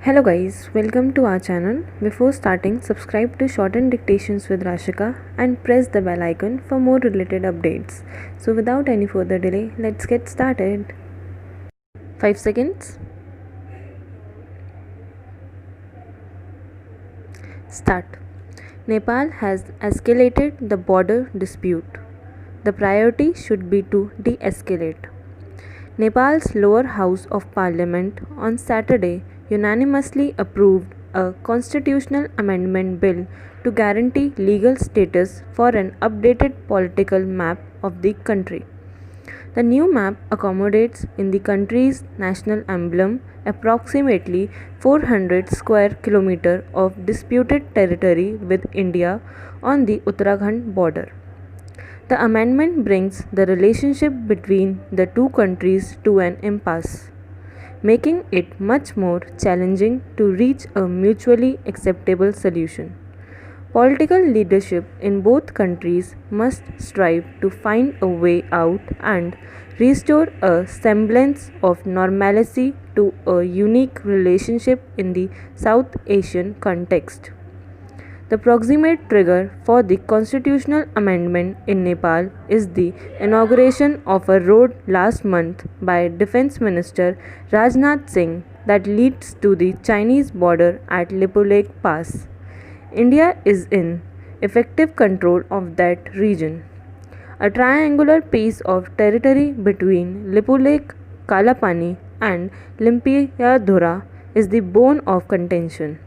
Hello guys, welcome to our channel. Before starting, subscribe to Shortened Dictations with Rashika and press the bell icon for more related updates. So without any further delay, let's get started. 5 seconds. Start. Nepal has escalated the border dispute. The priority should be to de-escalate. Nepal's lower house of parliament on Saturday unanimously approved a constitutional amendment bill to guarantee legal status for an updated political map of the country. The new map accommodates in the country's national emblem approximately 400 square kilometers of disputed territory with India on the Uttarakhand border. The amendment brings the relationship between the two countries to an impasse, making it much more challenging to reach a mutually acceptable solution. Political leadership in both countries must strive to find a way out and restore a semblance of normalcy to a unique relationship in the South Asian context. The proximate trigger for the constitutional amendment in Nepal is the inauguration of a road last month by Defense Minister Rajnath Singh that leads to the Chinese border at Lipulekh Pass. India is in effective control of that region. A triangular piece of territory between Lipulekh, Kalapani, and Limpiadhura is the bone of contention.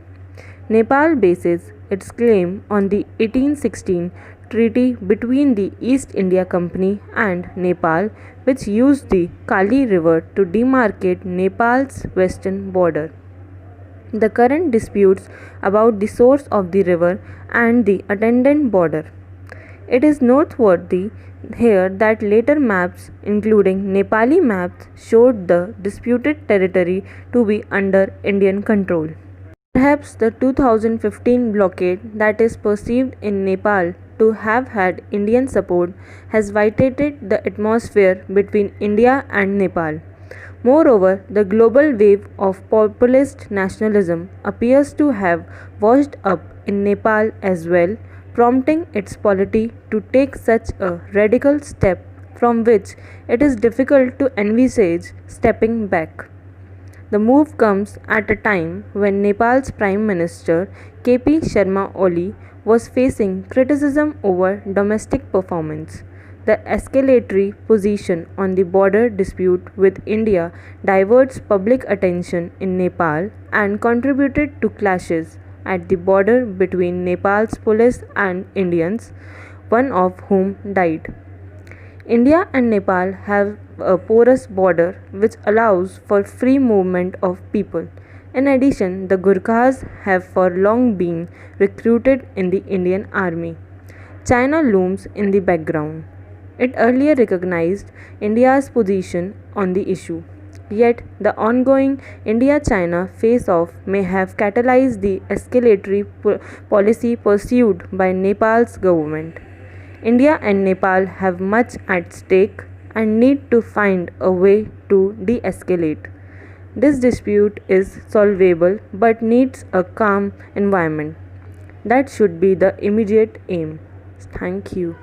Nepal bases its claim on the 1816 treaty between the East India Company and Nepal, which used the Kali River to demarcate Nepal's western border. The current disputes about the source of the river and the attendant border. It is noteworthy here that later maps, including Nepali maps, showed the disputed territory to be under Indian control. Perhaps the 2015 blockade that is perceived in Nepal to have had Indian support has vitiated the atmosphere between India and Nepal. Moreover, the global wave of populist nationalism appears to have washed up in Nepal as well, prompting its polity to take such a radical step from which it is difficult to envisage stepping back. The move comes at a time when Nepal's Prime Minister KP Sharma Oli was facing criticism over domestic performance. The escalatory position on the border dispute with India diverts public attention in Nepal and contributed to clashes at the border between Nepal's police and Indians, one of whom died. India and Nepal have a porous border which allows for free movement of people. In addition, the Gurkhas have for long been recruited in the Indian Army. China looms in the background. It earlier recognized India's position on the issue. Yet, the ongoing India China face off may have catalyzed the escalatory policy pursued by Nepal's government. India and Nepal have much at stake and need to find a way to de escalate. This dispute is solvable but needs a calm environment. That should be the immediate aim. Thank you.